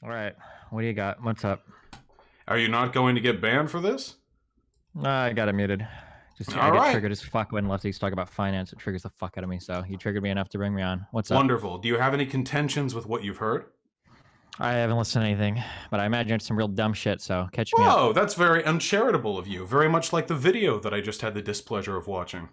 All right, what do you got? What's up? Are you not going to get banned for this? I got it muted. I get triggered as fuck when lefties talk about finance. It triggers the fuck out of me. So you triggered me enough to bring me on. What's up? Wonderful. Do you have any contentions with what you've heard? I haven't listened to anything, but I imagine it's some real dumb shit. So catch me up. Whoa, that's very uncharitable of you. Very much like the video that I just had the displeasure of watching.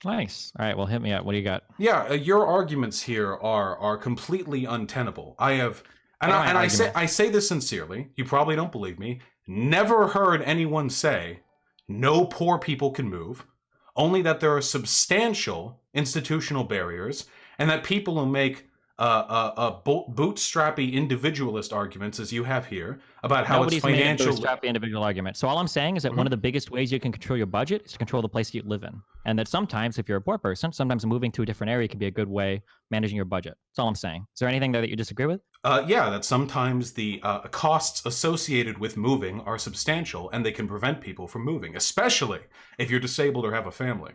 Nice. All right, well, hit me up. What do you got? Yeah, your arguments here are completely untenable. I say this sincerely. You probably don't believe me. Never heard anyone say no poor people can move, only that there are substantial institutional barriers, and that people who make bootstrappy individualist arguments, as you have here, about how Nobody's it's financial. Nobody's made a bootstrappy individual argument. So all I'm saying is that one of the biggest ways you can control your budget is to control the place you live in, and that sometimes, if you're a poor person, sometimes moving to a different area can be a good way managing your budget. That's all I'm saying. Is there anything there that you disagree with? Yeah, that sometimes the costs associated with moving are substantial, and they can prevent people from moving, especially if you're disabled or have a family.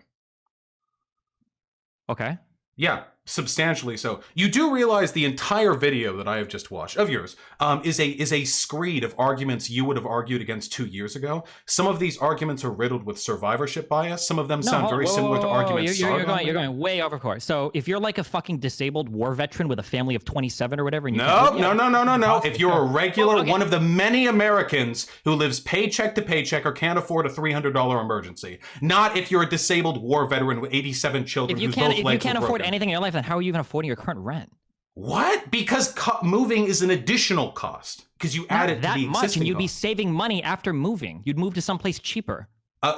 Okay. Yeah, substantially so. You do realize the entire video that I have just watched of yours is a screed of arguments you would have argued against 2 years ago. Some of these arguments are riddled with survivorship bias. Some of them sound very similar to arguments. You're going way over course. So if you're like a fucking disabled war veteran with a family of 27 or whatever, and you no. If you're a regular, one of the many Americans who lives paycheck to paycheck or can't afford a $300 emergency, not if you're a disabled war veteran with 87 children whose both legs are broken. If you can't afford anything in your life, then how are you even affording your current rent? What? Because moving is an additional cost because you add it to the existing much, and you'd be cost. saving money after moving. You'd move to someplace cheaper.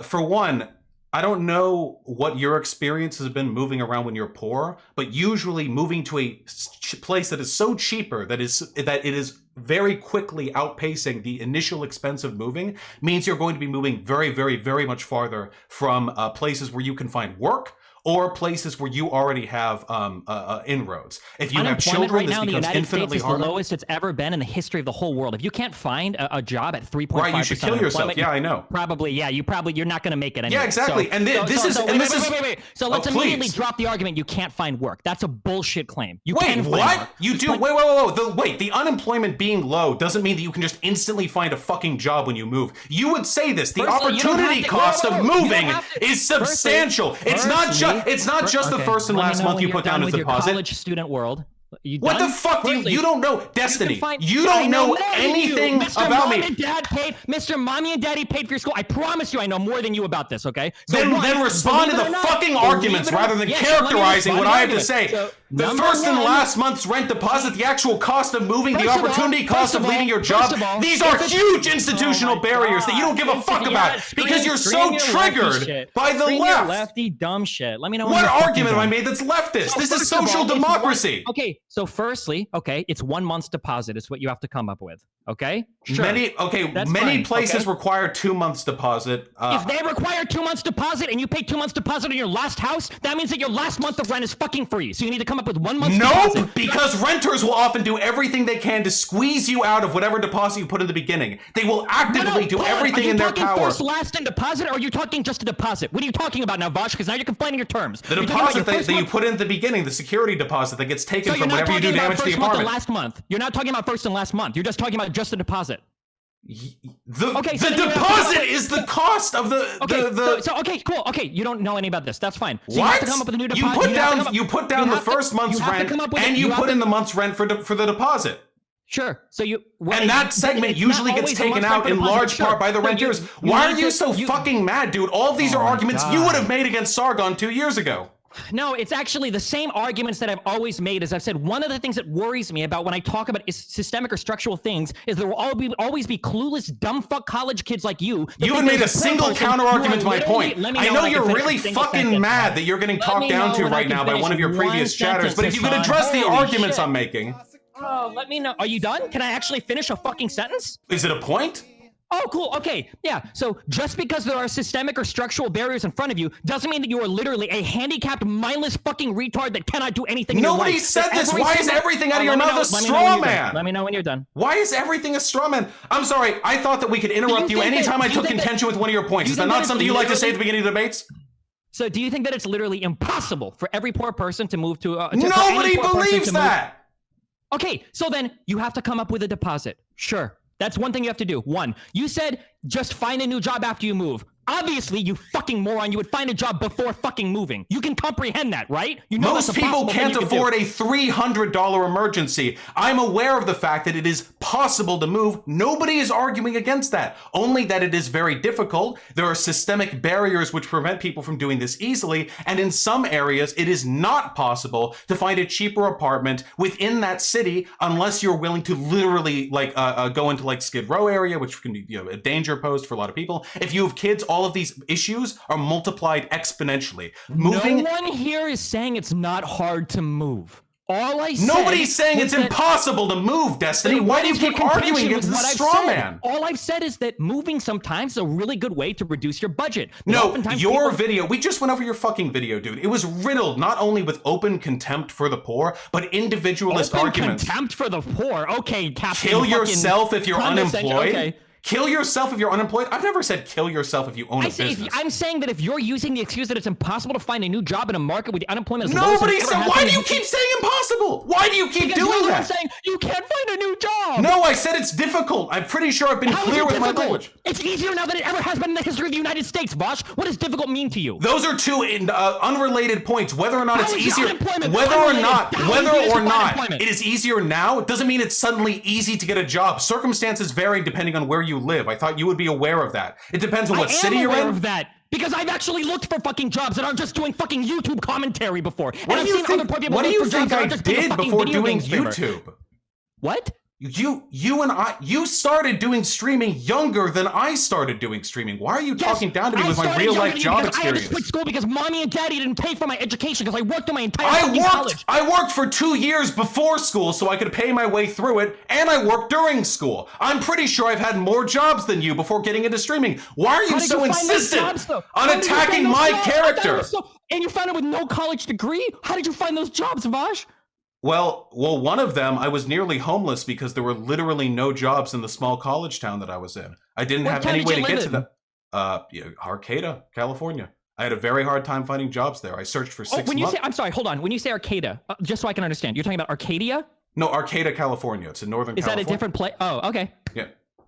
For one, I don't know what your experience has been moving around when you're poor, but usually moving to a place that is so cheaper that it is very quickly outpacing the initial expense of moving means you're going to be moving very, very, very much farther from places where you can find work, or places where you already have inroads. If you have children, right this now in the becomes United infinitely States is harder. the lowest it's ever been in the history of the whole world. If you can't find a job at 3.5%, right, you should kill yourself. Yeah, I know. Probably, yeah. You're not going to make it anyway. Yeah, exactly. So, and this is wait. So let's immediately drop the argument. You can't find work. That's a bullshit claim. You wait, what? You do? Wait. The unemployment being low doesn't mean that you can just instantly find a fucking job when you move. You would say this. The opportunity cost of moving is substantial. It's not just the first and last month you put down as a deposit. College student world. What the fuck do you don't know? Destiny, you don't know anything about me. Mr. Mommy and Daddy paid for your school. I promise you I know more than you about this, okay? So then respond to the fucking arguments rather than characterizing what I have to say. The first and last month's rent deposit, the actual cost of moving, the opportunity cost of leaving your job, these are huge institutional barriers that you don't give a fuck about because you're so triggered by the left. Lefty dumb shit. Let me know. What argument have I made that's leftist? This is social democracy. Okay, so firstly, it's 1 month's deposit is what you have to come up with. Okay? Sure. Many places require 2 months deposit. If they require 2 months deposit and you pay 2 months deposit on your last house, that means that your last month of rent is fucking free. So you need to come up with 1 month's deposit. Nope, because renters will often do everything they can to squeeze you out of whatever deposit you put in the beginning. They will actively do everything in their power. Are you talking first, last, and deposit, or are you talking just a deposit? What are you talking about now, Vosh? Because now you're complaining your terms. The deposit that you put in at the beginning, the security deposit that gets taken from whenever you do damage to the apartment. Last month. You're not talking about first and last month. You're just talking about just the deposit. The deposit is the cost of okay, cool. Okay, you don't know any about this. That's fine. So you have to come up with a new deposit. You put down the first month's rent and you put in the month's rent for the deposit. Sure. So and that segment usually gets taken out in large part by the renters. Why are you so fucking mad, dude? All of these are arguments you would have made against Sargon 2 years ago. No, it's actually the same arguments that I've always made. As I've said, one of the things that worries me about when I talk about systemic or structural things is there will always be clueless, dumb fuck college kids like you. You haven't made a single counter argument to my point. I know you're really fucking mad that you're getting talked down to right now by one of your previous chatters, but if you could address the arguments I'm making. Oh, let me know. Are you done? Can I actually finish a fucking sentence? Is it a point? Oh, cool. Okay. Yeah. So just because there are systemic or structural barriers in front of you doesn't mean that you are literally a handicapped, mindless fucking retard that cannot do anything in your life. Nobody said this. Why is everything out of your mouth a straw man? Let me know when you're done. Why is everything a straw man? I'm sorry. I thought that we could interrupt you anytime I took contention with one of your points. Is that not something you like to say at the beginning of debates? So do you think that it's literally impossible for every poor person to move to... Nobody believes that! Okay, so then you have to come up with a deposit. Sure. That's one thing you have to do. One, you said just find a new job after you move. Obviously, you fucking moron, you would find a job before fucking moving. You can comprehend that, right? You know Most people can't afford a $300 emergency. I'm aware of the fact that it is possible to move. Nobody is arguing against that. Only that it is very difficult. There are systemic barriers which prevent people from doing this easily. And in some areas, it is not possible to find a cheaper apartment within that city unless you're willing to literally go into like Skid Row area, which can be a danger post for a lot of people. If you have kids, all of these issues are multiplied exponentially. Moving. No one here is saying it's not hard to move. Nobody's saying it's impossible to move, Destiny. Why do you keep arguing against the straw man? All I've said is that moving sometimes is a really good way to reduce your budget. No, your video, we just went over your fucking video, dude. It was riddled not only with open contempt for the poor, but individualist arguments. Contempt for the poor? Okay, Captain. Kill yourself if you're unemployed? Okay. Kill yourself if you're unemployed? I've never said kill yourself if you own a business. I'm saying that if you're using the excuse that it's impossible to find a new job in a market with the unemployment as Nobody said, why do you keep saying impossible? Why do you keep doing that? I'm saying you can't find a new job. No, I said it's difficult. I'm pretty sure I've been clear with my language. It's easier now than it ever has been in the history of the United States, Vosh. What does difficult mean to you? Those are two unrelated points. Whether or not it's easier, whether or not it is easier now, it doesn't mean it's suddenly easy to get a job. Circumstances vary depending on where you live. I thought you would be aware of that. It depends on what city you're in. I am aware of that. Because I've actually looked for fucking jobs that aren't just doing fucking YouTube commentary before. What do you think I did before doing YouTube? What? You started doing streaming younger than I started doing streaming. Why are you talking down to me with my real life job experience? I had to quit school because mommy and daddy didn't pay for my education because I worked on my entire college. I worked for 2 years before school so I could pay my way through it, and I worked during school. I'm pretty sure I've had more jobs than you before getting into streaming. Why are you so insistent on attacking my character? And you found it with no college degree? How did you find those jobs, Vaj? Well, one of them, I was nearly homeless because there were literally no jobs in the small college town that I was in. I didn't have any way to get to them. Arcata, California. I had a very hard time finding jobs there. I searched for 6 months. I'm sorry, hold on. When you say Arcata, just so I can understand, you're talking about Arcadia? No, Arcata, California. It's in Northern California. Is that a different place? Oh, okay.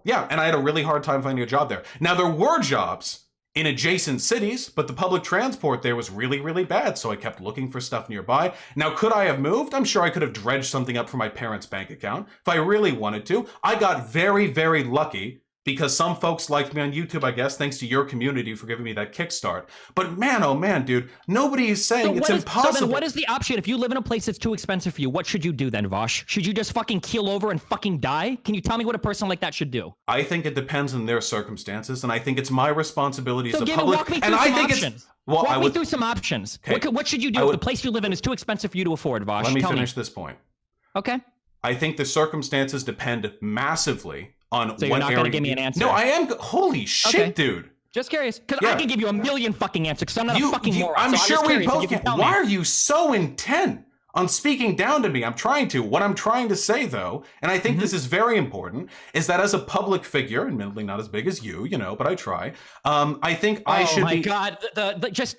Yeah, and I had a really hard time finding a job there. Now, there were jobs in adjacent cities, but the public transport there was really, really bad, so I kept looking for stuff nearby. Now, could I have moved? I'm sure I could have dredged something up from my parents' bank account if I really wanted to. I got very, very lucky because some folks liked me on YouTube, I guess, thanks to your community for giving me that kickstart. But man, oh man, dude, nobody is saying it's impossible. So then what is the option? If you live in a place that's too expensive for you, what should you do then, Vosh? Should you just fucking keel over and fucking die? Can you tell me what a person like that should do? I think it depends on their circumstances, and I think it's my responsibility as a public. Walk me through some options. Okay. What should you do if the place you live in is too expensive for you to afford, Vosh? Let me finish this point. Okay. I think the circumstances depend massively on so you're not going to give me an answer? No, I am. Holy shit, dude. Just curious, because I can give you a million fucking answers, because I'm not a fucking moron. I'm sure we both can. Why are you so intent on speaking down to me? I'm trying to. What I'm trying to say, though, and I think this is very important, is that as a public figure, admittedly not as big as you, but I try, I think I should be... Oh my God.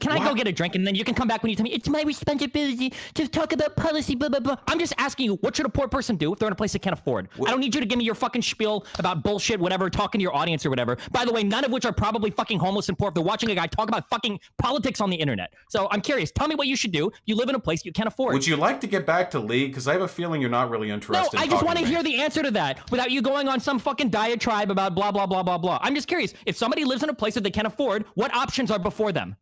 Can I go get a drink, and then you can come back when you tell me, it's my responsibility to talk about policy, blah, blah, blah. I'm just asking you, what should a poor person do if they're in a place they can't afford? I don't need you to give me your fucking spiel about bullshit, whatever, talking to your audience or whatever. By the way, none of which are probably fucking homeless and poor if they're watching a guy talk about fucking politics on the internet. So I'm curious, tell me what you should do. You live in a place you can't afford. Would you like to get back to League? Because I have a feeling you're not really interested. No, I just want to hear the answer to that without you going on some fucking diatribe about blah, blah, blah, blah, blah. I'm just curious. If somebody lives in a place that they can't afford, what options are before them?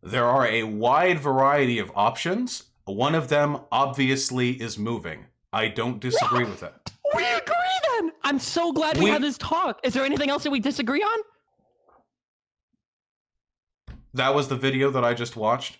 There are a wide variety of options. One of them, obviously, is moving. I don't disagree with it. We agree then! I'm so glad we had this talk. Is there anything else that we disagree on? That was the video that I just watched?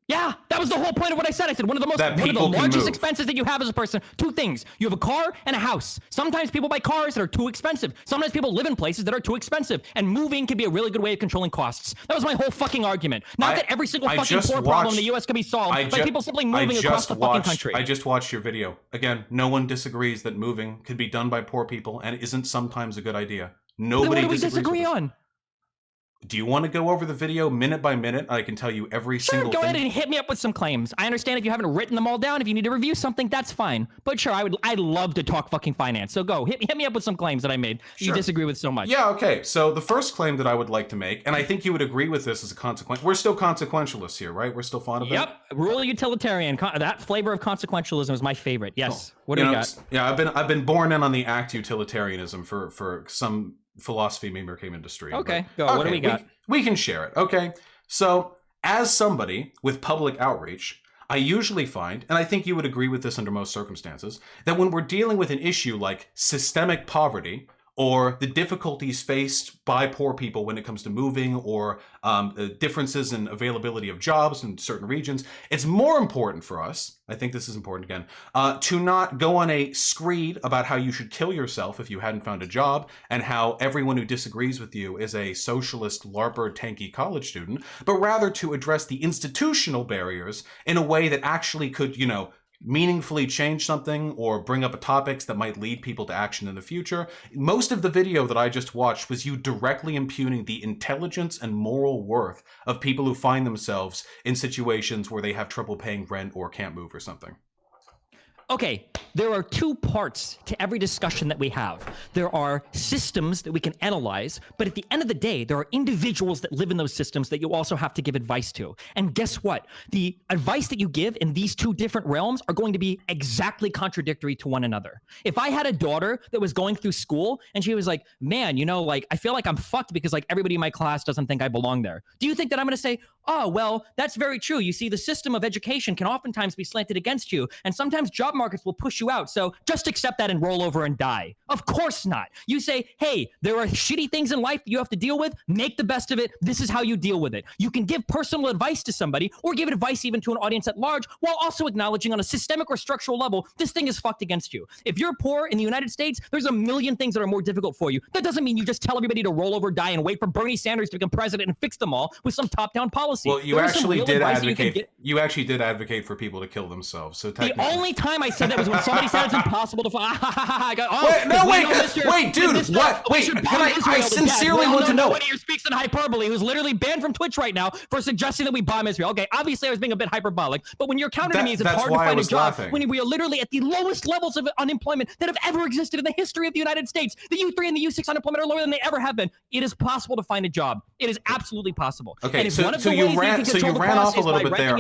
Yeah, that was the whole point of what I said. I said one of the largest expenses that you have as a person. Two things. You have a car and a house. Sometimes people buy cars that are too expensive. Sometimes people live in places that are too expensive. And moving can be a really good way of controlling costs. That was my whole fucking argument. Not that every single fucking poor problem in the U.S. can be solved by people simply moving across the fucking country. I just watched your video. Again, no one disagrees that moving could be done by poor people and isn't sometimes a good idea. Nobody disagrees on. Do you want to go over the video minute by minute? I can tell you every Sure, single go thing. ahead and hit me up with some claims. I understand if you haven't written them all down. If you need to review something, that's fine. But sure, I'd love to talk fucking finance. So go hit me up with some claims that I made. You Sure. disagree with so much. Yeah, okay. So the first claim that I would like to make, and I think you would agree with this as a consequence, we're still consequentialists here, right? We're still fond of it? Yep, rural utilitarian. That flavor of consequentialism is my favorite. Yes. What do You you know, got? Yeah, I've been born in on the act utilitarianism for some philosophy meme came industry. Okay, but- go. What do we got? We can share it. Okay. So as somebody with public outreach, I usually find, and I think you would agree with this under most circumstances, that when we're dealing with an issue like systemic poverty or the difficulties faced by poor people when it comes to moving or differences in availability of jobs in certain regions, it's more important for us, I think this is important again, to not go on a screed about how you should kill yourself if you hadn't found a job and how everyone who disagrees with you is a socialist LARPer tanky college student, but rather to address the institutional barriers in a way that actually could, meaningfully change something or bring up topics that might lead people to action in the future. Most of the video that I just watched was you directly impugning the intelligence and moral worth of people who find themselves in situations where they have trouble paying rent or can't move or something. Okay, there are two parts to every discussion that we have. There are systems that we can analyze, but at the end of the day, there are individuals that live in those systems that you also have to give advice to. And guess what? The advice that you give in these two different realms are going to be exactly contradictory to one another. If I had a daughter that was going through school and she was like, man, I feel like I'm fucked because everybody in my class doesn't think I belong there. Do you think that I'm going to say, oh, well, that's very true. You see, the system of education can oftentimes be slanted against you, and sometimes job markets will push you out. So just accept that and roll over and die. Of course not. You say, hey, there are shitty things in life that you have to deal with. Make the best of it. This is how you deal with it. You can give personal advice to somebody or give advice even to an audience at large while also acknowledging on a systemic or structural level, this thing is fucked against you. If you're poor in the United States, there's a million things that are more difficult for you. That doesn't mean you just tell everybody to roll over, die, and wait for Bernie Sanders to become president and fix them all with some top-down policy. Well, you actually did advocate. You actually did advocate for people to kill themselves. So the only time I said that was when somebody said it's impossible to find. Wait, dude, what? Wait, I sincerely want to know. One of you speaks in hyperbole, who's literally banned from Twitch right now for suggesting that we bomb Israel. Okay, obviously I was being a bit hyperbolic, but when you're countering me, it's hard to find a job when we are literally at the lowest levels of unemployment that have ever existed in the history of the United States. The U3 and the U6 unemployment are lower than they ever have been. It is possible to find a job. It is absolutely possible. Okay, and if so one of the you ways ran off a little bit there.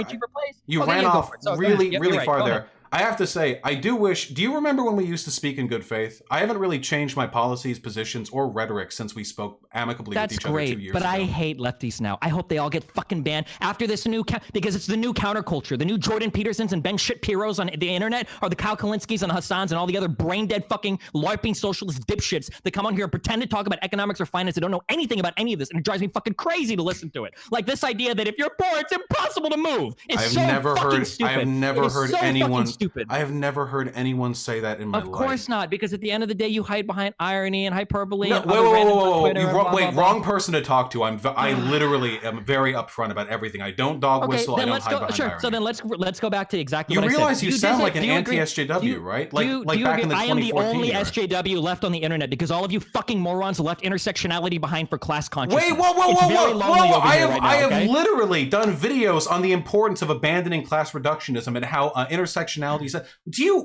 You ran off really far there. I have to say, I do wish. Do you remember when we used to speak in good faith? I haven't really changed my policies, positions, or rhetoric since we spoke amicably with each other 2 years ago. But I hate lefties now. I hope they all get fucking banned after this because it's the new counterculture. The new Jordan Petersons and Ben Shit-Piros on the internet are the Kyle Kalinskis and the Hassans and all the other brain-dead fucking LARPing socialist dipshits that come on here and pretend to talk about economics or finance. They don't know anything about any of this, and it drives me fucking crazy to listen to it. Like this idea that if you're poor, it's impossible to move. It's I have never heard anyone. I have never heard anyone say that in my life. Of course not, because at the end of the day, you hide behind irony and hyperbole. No, whoa. Wrong person to talk to. I literally am very upfront about everything. I don't dog whistle. I don't hide behind irony. So then let's go back to exactly what I said. You realize you sound like an anti-SJW, right? Like back in the 2014 I am the only era. SJW left on the internet because all of you fucking morons left intersectionality behind for class consciousness. Wait, whoa! I have literally done videos on the importance of abandoning class reductionism and how intersectionality is.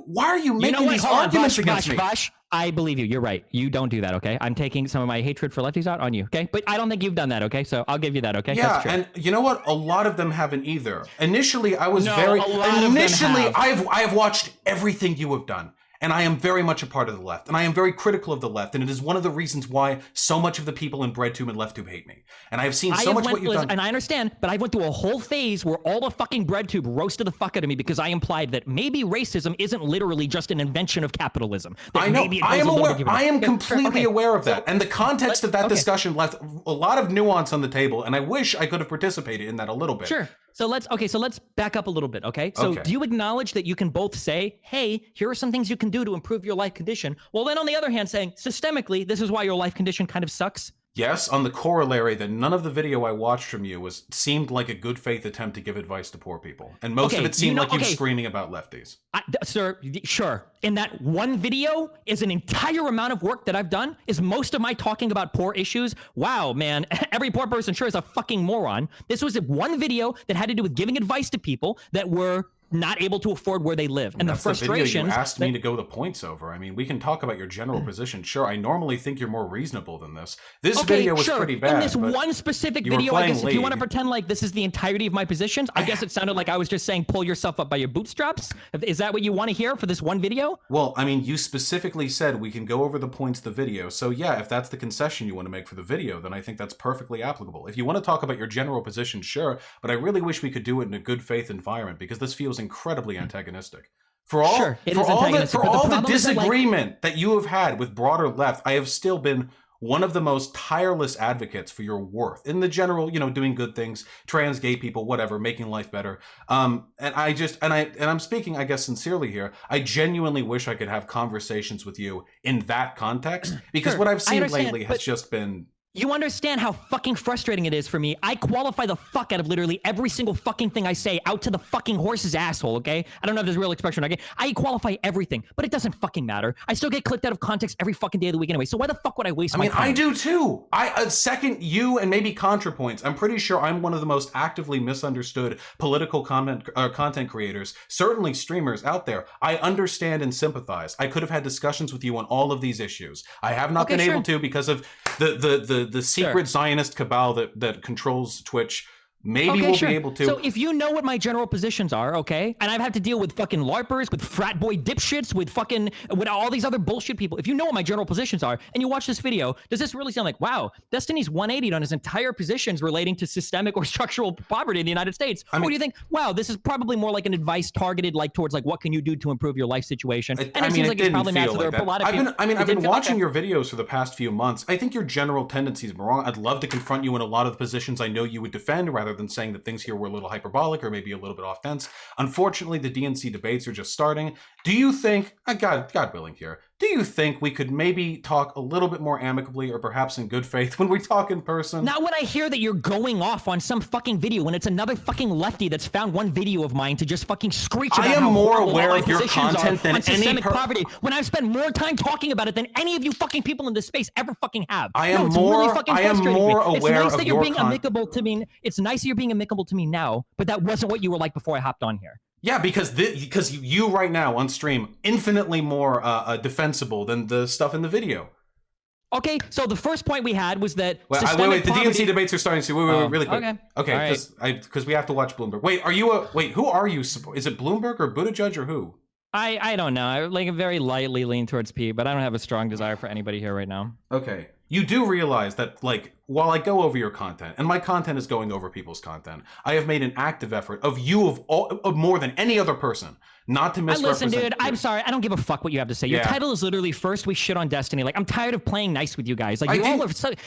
Why are you making these arguments against me? I believe you. You're right. You don't do that, okay? I'm taking some of my hatred for lefties out on you, okay? But I don't think you've done that, okay? So I'll give you that, okay? Yeah, that's true. And you know what? A lot of them haven't either. Initially, I was I have watched everything you have done. And I am very much a part of the left. And I am very critical of the left. And it is one of the reasons why so much of the people in BreadTube and LeftTube hate me. And I have seen so much what you've done. And I understand, but I went through a whole phase where all the fucking BreadTube roasted the fuck out of me because I implied that maybe racism isn't literally just an invention of capitalism. I know. I am aware. I am completely aware of that. And the context of that discussion left a lot of nuance on the table. And I wish I could have participated in that a little bit. Sure. So let's back up a little bit, okay? So do you acknowledge that you can both say, hey, here are some things you can do to improve your life condition, while then on the other hand saying, systemically, this is why your life condition kind of sucks? Yes, on the corollary that none of the video I watched from you seemed like a good faith attempt to give advice to poor people, and most of it seemed like you screaming about lefties. Sir, sure. In that one video is an entire amount of work that I've done. Is most of my talking about poor issues? Wow, man, every poor person sure is a fucking moron. This was one video that had to do with giving advice to people that were not able to afford where they live, and the frustrations. You asked me to go the points over. I mean, we can talk about your general position. Sure, I normally think you're more reasonable than this. This video was pretty bad. In this one specific video, I guess if you want to pretend like this is the entirety of my positions, I guess it sounded like I was just saying pull yourself up by your bootstraps. Is that what you want to hear for this one video? Well, I mean, you specifically said we can go over the points of the video. So yeah, if that's the concession you want to make for the video, then I think that's perfectly applicable. If you want to talk about your general position, sure, but I really wish we could do it in a good faith environment, because this feels incredibly antagonistic. For all the disagreement that you have had with broader left, I have still been one of the most tireless advocates for your worth in the general, doing good things, trans, gay people, whatever, making life better. And I'm speaking, I guess, sincerely here. I genuinely wish I could have conversations with you in that context, because what I've seen lately has just been. You understand how fucking frustrating it is for me. I qualify the fuck out of literally every single fucking thing I say out to the fucking horse's asshole, okay? I don't know if there's a real expression, okay? I qualify everything, but it doesn't fucking matter. I still get clipped out of context every fucking day of the week anyway, so why the fuck would I waste my time? I do too. Second you and maybe ContraPoints, I'm pretty sure I'm one of the most actively misunderstood political content creators, certainly streamers out there. I understand and sympathize. I could have had discussions with you on all of these issues. I have not been able to because of the secret Zionist cabal that controls Twitch. Maybe we'll be able to. So if you know what my general positions are, okay, and I've had to deal with fucking LARPers, with frat boy dipshits, with all these other bullshit people, if you know what my general positions are, and you watch this video, does this really sound like, wow, Destiny's 180'd on his entire positions relating to systemic or structural poverty in the United States? Or do you think, wow, this is probably more like an advice targeted towards like what can you do to improve your life situation? And it seems like it's probably not. So there are a lot of people. I've been watching your videos for the past few months. I think your general tendencies are wrong. I'd love to confront you in a lot of the positions I know you would defend, rather than saying that things here were a little hyperbolic or maybe a little bit off fence. Unfortunately, the DNC debates are just starting. Do you think, God willing here, do you think we could maybe talk a little bit more amicably or perhaps in good faith when we talk in person? Not when I hear that you're going off on some fucking video when it's another fucking lefty that's found one video of mine to just fucking screech about how more aware of your content than any poverty when I've spent more time talking about it than any of you fucking people in this space ever fucking have. I am more aware of your amicable to me. It's nice that you're being amicable to me now, but that wasn't what you were like before I hopped on here. Yeah, because you right now on stream infinitely more defensible than the stuff in the video. Okay, so the first point we had was that wait, the DNC debates are starting. So wait, really quick. Okay, because we have to watch Bloomberg. Wait, who are you? Is it Bloomberg or Buttigieg or who? I don't know. I like very lightly lean towards P, but I don't have a strong desire for anybody here right now. Okay. You do realize that, like, while I go over your content, and my content is going over people's content, I have made an active effort of more than any other person not to misrepresent. Listen, dude, I'm sorry. I don't give a fuck what you have to say. Your title is literally First We Shit on Destiny. Like, I'm tired of playing nice with you guys. Like,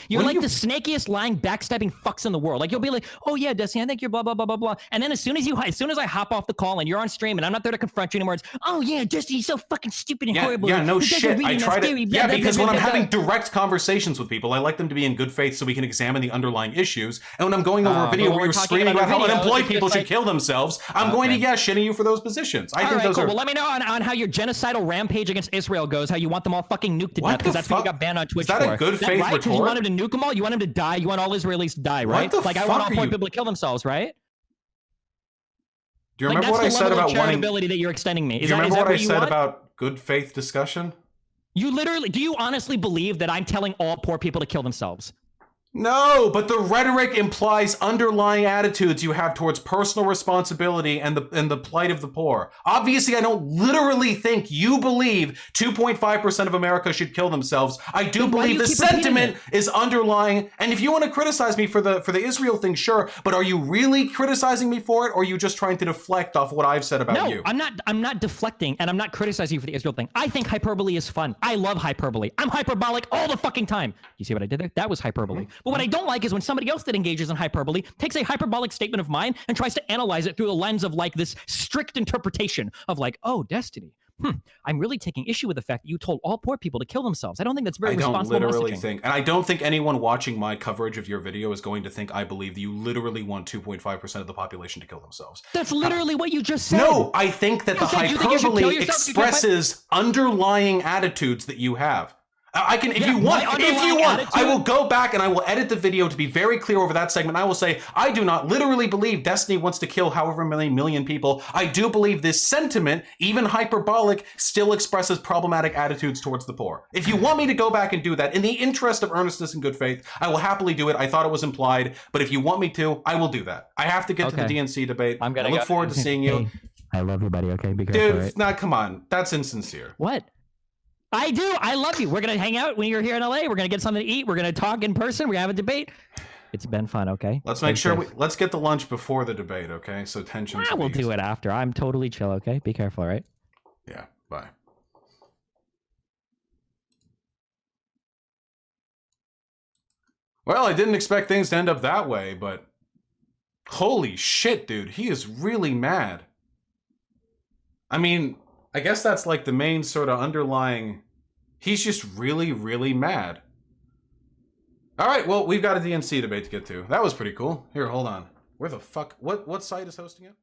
you're like the snakiest, lying, backstabbing fucks in the world. Like, you'll be like, oh yeah, Destiny, I think you're blah blah blah blah blah. And then as soon as I hop off the call and you're on stream and I'm not there to confront you anymore, it's, oh yeah, Destiny, you're so fucking stupid and horrible. Yeah, no shit. I try to. Yeah, because when I'm having direct conversations with people, I like them to be in good faith so we can examine the underlying issues. And when I'm going over a video where you're screaming about how unemployed people should kill themselves, I'm going to shitting you for those positions. I think those are. Well, let me know on how your genocidal rampage against Israel goes. How you want them all fucking nuked to death because that's what you got banned on Twitch for. Is that a good faith retort? You want them to nuke them all. You want them to die. You want all Israelis to die, right? Like I want all poor people to kill themselves, right? Do you remember what I said about wanting ability that you're extending me? Do you remember what I said about good faith discussion? You literally, do you honestly believe that I'm telling all poor people to kill themselves? No, but the rhetoric implies underlying attitudes you have towards personal responsibility and the plight of the poor. Obviously, I don't literally think you believe 2.5% of America should kill themselves. I do believe the sentiment is underlying. And if you want to criticize me for the Israel thing, sure. But are you really criticizing me for it, or are you just trying to deflect off what I've said about you? No, I'm not deflecting, and I'm not criticizing you for the Israel thing. I think hyperbole is fun. I love hyperbole. I'm hyperbolic all the fucking time. You see what I did there? That was hyperbole. But what I don't like is when somebody else that engages in hyperbole takes a hyperbolic statement of mine and tries to analyze it through the lens of like this strict interpretation of like, oh, Destiny, I'm really taking issue with the fact that you told all poor people to kill themselves. I don't think that's very I don't responsible literally messaging. think, and I don't think anyone watching my coverage of your video is going to think I believe that you literally want 2.5% of the population to kill themselves. That's literally what you just said. No, I think that You the said you think you should kill hyperbole yourself if you can't expresses underlying attitudes that you have. I can, if Yeah, you want, my if you underlying want, I attitude- will go back and I will edit the video to be very clear over that segment. I will say, I do not literally believe Destiny wants to kill however many million people. I do believe this sentiment, even hyperbolic, still expresses problematic attitudes towards the poor. If you want me to go back and do that, in the interest of earnestness and good faith, I will happily do it. I thought it was implied, but if you want me to, I will do that. I have to get to the Okay. DNC debate. I'm gonna I look go- forward to seeing you. Hey, I love you, buddy. Okay, be careful. Dude, right? nah, come on. That's insincere. What? I do. I love you. We're gonna hang out when you're here in LA. We're gonna get something to eat. We're gonna talk in person. We're gonna have a debate. It's been fun. Okay. Let's make sure let's get the lunch before the debate, okay? So tensions. We'll do it after. I'm totally chill. Okay. Be careful. All right. Yeah. Bye. Well, I didn't expect things to end up that way, but holy shit, dude, he is really mad. I mean, I guess that's like the main sort of underlying. He's just really, really mad. All right, well, we've got a DNC debate to get to. That was pretty cool. Here, hold on. Where the fuck? What site is hosting it?